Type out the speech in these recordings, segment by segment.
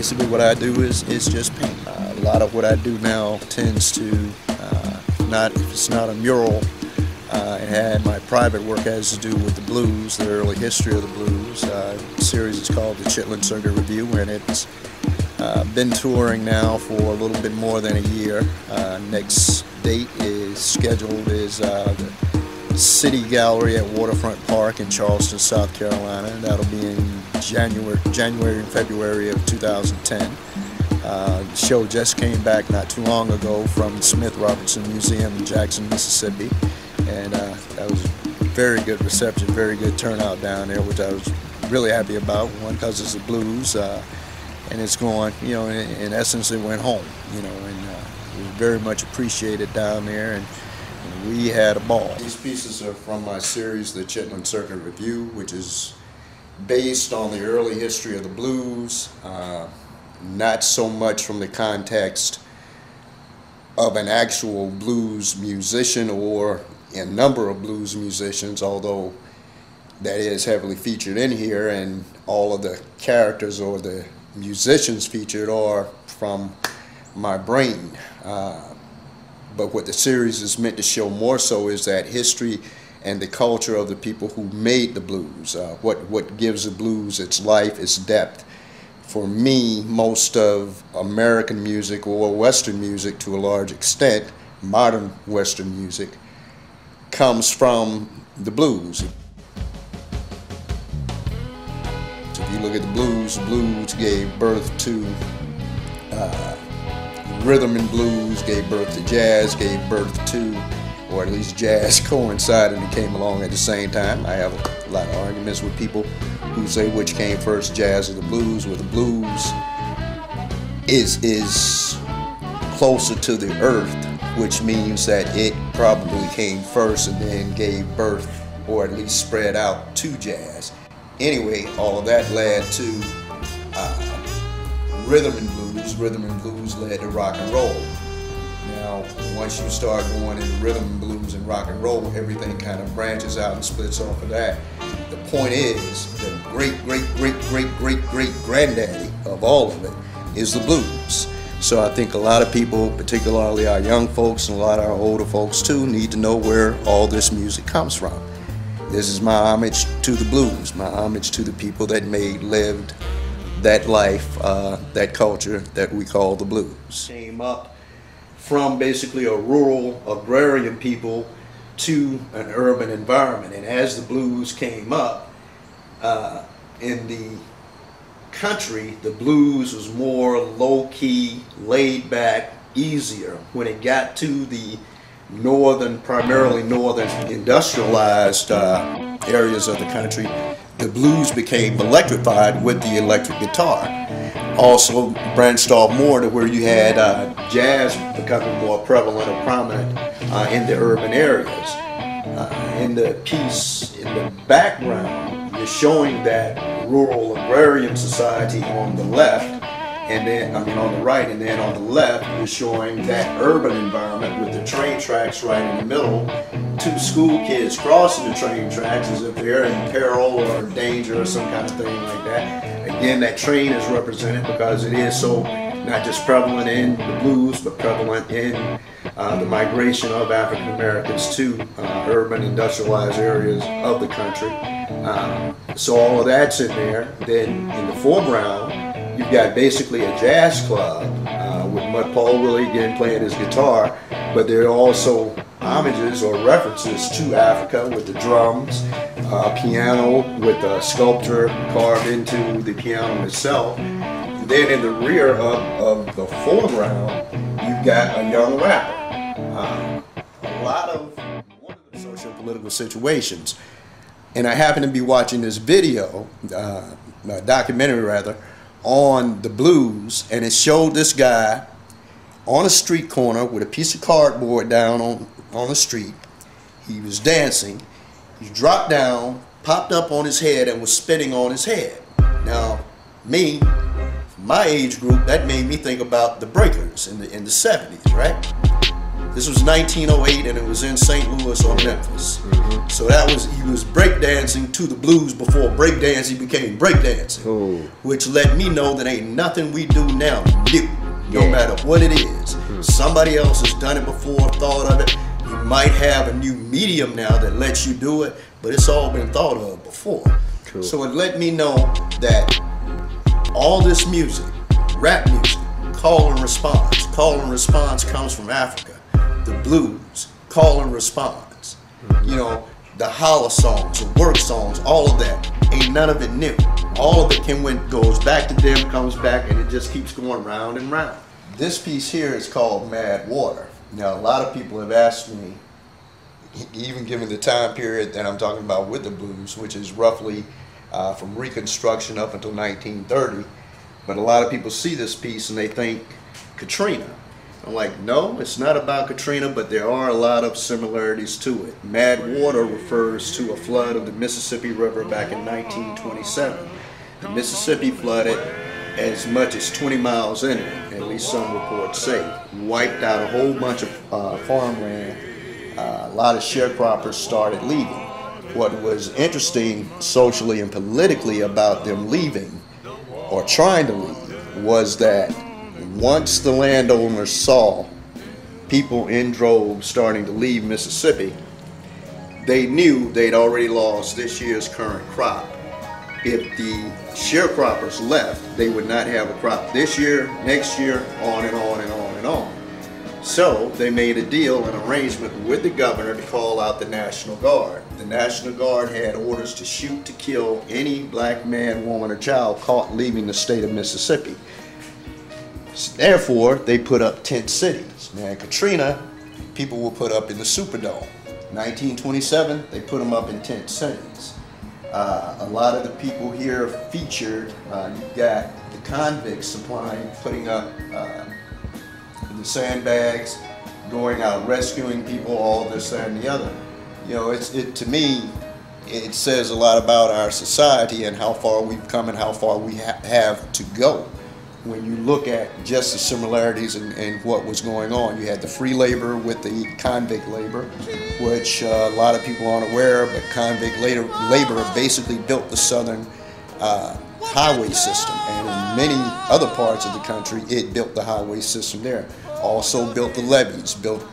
basically what I do is just paint. A lot of what I do now tends to, if it's not a mural, my private work has to do with the blues, the early history of the blues. The series is called the Chitlin Circuit Review, and it's been touring now for a little bit more than a year. Next date is scheduled is the City Gallery at Waterfront Park in Charleston, South Carolina. That'll be in January and February of 2010. The show just came back not too long ago from Smith Robertson Museum in Jackson, Mississippi, and that was very good reception, very good turnout down there, which I was really happy about. One, because it's the blues, and it's going, in essence, it went home, and it was very much appreciated down there, and we had a ball. These pieces are from my series, the Chitlin Circuit Review, which is based on the early history of the blues, not so much from the context of an actual blues musician or a number of blues musicians, although that is heavily featured in here, and all of the characters or the musicians featured are from my brain. But what the series is meant to show more so is that history and the culture of the people who made the blues, what gives the blues its life, its depth. For me, most of American music, or Western music to a large extent, modern Western music, comes from the blues. So if you look at the blues gave birth to rhythm and blues, gave birth to jazz, gave birth to, or at least jazz coincided and came along at the same time. I have a lot of arguments with people who say which came first, jazz or the blues, where the blues is closer to the earth, which means that it probably came first and then gave birth, or at least spread out, to jazz. Anyway, all of that led to rhythm and blues. Rhythm and blues led to rock and roll. Now, once you start going into rhythm and blues and rock and roll, everything kind of branches out and splits off of that. The point is, the great granddaddy of all of it is the blues. So I think a lot of people, particularly our young folks and a lot of our older folks too, need to know where all this music comes from. This is my homage to the blues, my homage to the people that lived that life, that culture that we call the blues. Came up from basically a rural agrarian people to an urban environment, and as the blues came up in the country, the blues was more low-key, laid-back, easier. When it got to the primarily northern industrialized areas of the country, the blues became electrified with the electric guitar. Also branched off more to where you had jazz becoming more prevalent or prominent in the urban areas. In the piece in the background, you're showing that rural agrarian society on the left, and then on the right, and then on the left you're showing that urban environment with the train tracks right in the middle, two school kids crossing the train tracks as if they're in peril or danger or some kind of thing like that. Again, that train is represented because it is so not just prevalent in the blues, but prevalent in the migration of African Americans to urban industrialized areas of the country. So all of that's in there. Then in the foreground, you've got basically a jazz club with Paul Willie again playing his guitar, but there are also homages or references to Africa with the drums, piano with a sculpture carved into the piano itself. And then in the rear of the foreground, you've got a young rapper. A lot of one of the social political situations. And I happened to be watching this video, documentary rather, on the blues, and it showed this guy on a street corner with a piece of cardboard down on the street. He was dancing. He dropped down, popped up on his head, and was spitting on his head. Now, me, my age group, that made me think about the Breakers in the 70s, right? This was 1908, and it was in St. Louis or Memphis. So that was, he was breakdancing to the blues before breakdancing became breakdancing, which let me know that ain't nothing we do now new, no matter what it is. Somebody else has done it before, thought of it. You might have a new medium now that lets you do it, but it's all been thought of before. So it let me know that all this music, rap music, call and response. Call and response comes from Africa. The blues, call and response. You know, the holler songs, the work songs, all of that. Ain't none of it new. All of it goes back to them, comes back, and it just keeps going round and round. This piece here is called Mad Water. Now, a lot of people have asked me, even given the time period that I'm talking about with the blues, which is roughly from Reconstruction up until 1930, but a lot of people see this piece and they think Katrina. I'm like, no, it's not about Katrina, but there are a lot of similarities to it. Mad Water refers to a flood of the Mississippi River back in 1927. The Mississippi flooded as much as 20 miles in it, at least some reports say. Wiped out a whole bunch of farmland. A lot of sharecroppers started leaving. What was interesting socially and politically about them leaving, or trying to leave, was that once the landowners saw people in droves starting to leave Mississippi, they knew they'd already lost this year's current crop. If the sharecroppers left, they would not have a crop this year, next year, on and on and on and on. So they made a deal, an arrangement with the governor to call out the National Guard. The National Guard had orders to shoot to kill any black man, woman, or child caught leaving the state of Mississippi. Therefore, they put up tent cities. Now, in Katrina, people were put up in the Superdome. 1927, they put them up in tent cities. A lot of the people here featured, you've got the convicts supplying, putting up the sandbags, going out rescuing people, all this, that, and the other. You know, to me, it says a lot about our society and how far we've come and how far we have to go. When you look at just the similarities and what was going on, you had the free labor with the convict labor, which a lot of people aren't aware of, but convict labor basically built the southern highway system, and in many other parts of the country, it built the highway system there. Also built the levees, built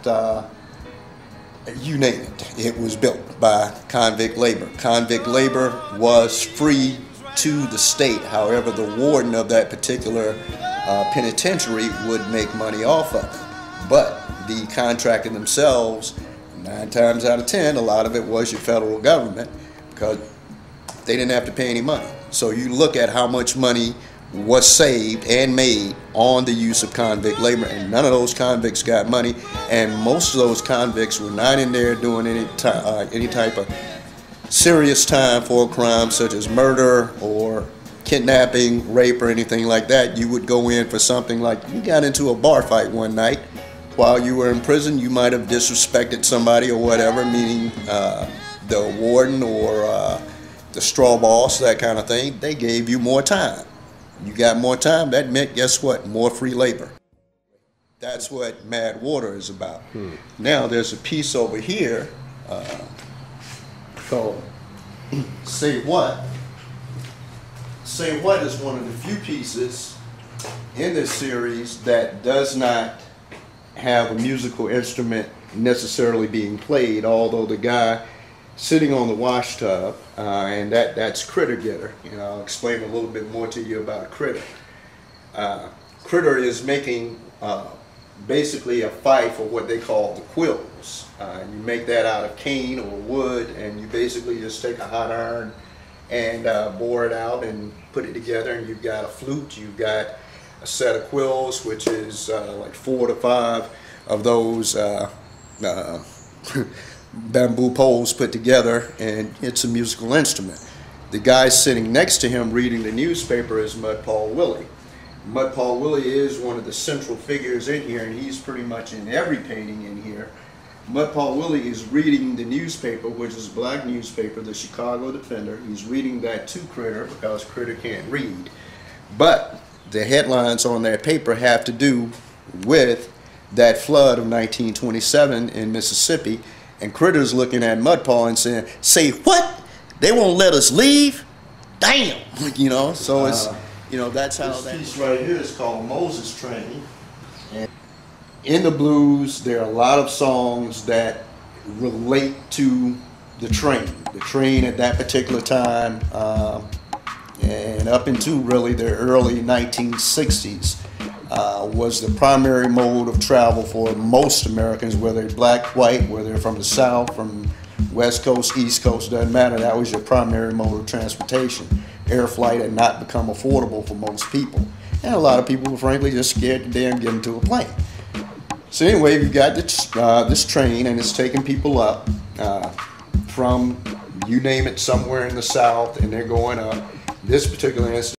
you name it. It was built by convict labor. Convict labor was free to the state. However, the warden of that particular penitentiary would make money off of it. But the contractor themselves, 9 times out of 10, a lot of it was your federal government, because they didn't have to pay any money. So you look at how much money was saved and made on the use of convict labor, and none of those convicts got money, and most of those convicts were not in there doing any type of serious time for a crime such as murder or kidnapping, rape, or anything like that. You would go in for something like, you got into a bar fight one night while you were in prison, you might have disrespected somebody or whatever, meaning the warden or the straw boss, that kind of thing. They gave you more time. You got more time, that meant, guess what, more free labor. That's what Mad Water is about. Now there's a piece over here called Say What. Say What is one of the few pieces in this series that does not have a musical instrument necessarily being played, although the guy sitting on the wash tub, and that's Critter Getter. You know, I'll explain a little bit more to you about Critter. Critter is making basically a fife, or what they call the quills. You make that out of cane or wood, and you basically just take a hot iron and bore it out and put it together, and you've got a flute, you've got a set of quills, which is like 4 to 5 of those bamboo poles put together, and it's a musical instrument. The guy sitting next to him reading the newspaper is Mud Paul Willie. Mud Paul Willie is one of the central figures in here, and he's pretty much in every painting in here. Mud Paul Willie is reading the newspaper, which is a black newspaper, the Chicago Defender. He's reading that to Critter because Critter can't read. But the headlines on that paper have to do with that flood of 1927 in Mississippi, and critters looking at Mudpaw and saying, "Say what? They won't let us leave? Damn!" You know. So it's, you know, that's how that piece right here is called Moses Train. And in the blues, there are a lot of songs that relate to the train at that particular time, and up into really the early 1960s. Was the primary mode of travel for most Americans, whether they're black, white, whether they're from the South, from West Coast, East Coast, doesn't matter. That was your primary mode of transportation. Air flight had not become affordable for most people. And a lot of people were frankly just scared to damn get into a plane. So anyway, you've got this train, and it's taking people up from, you name it, somewhere in the South, and they're going up. This particular instance,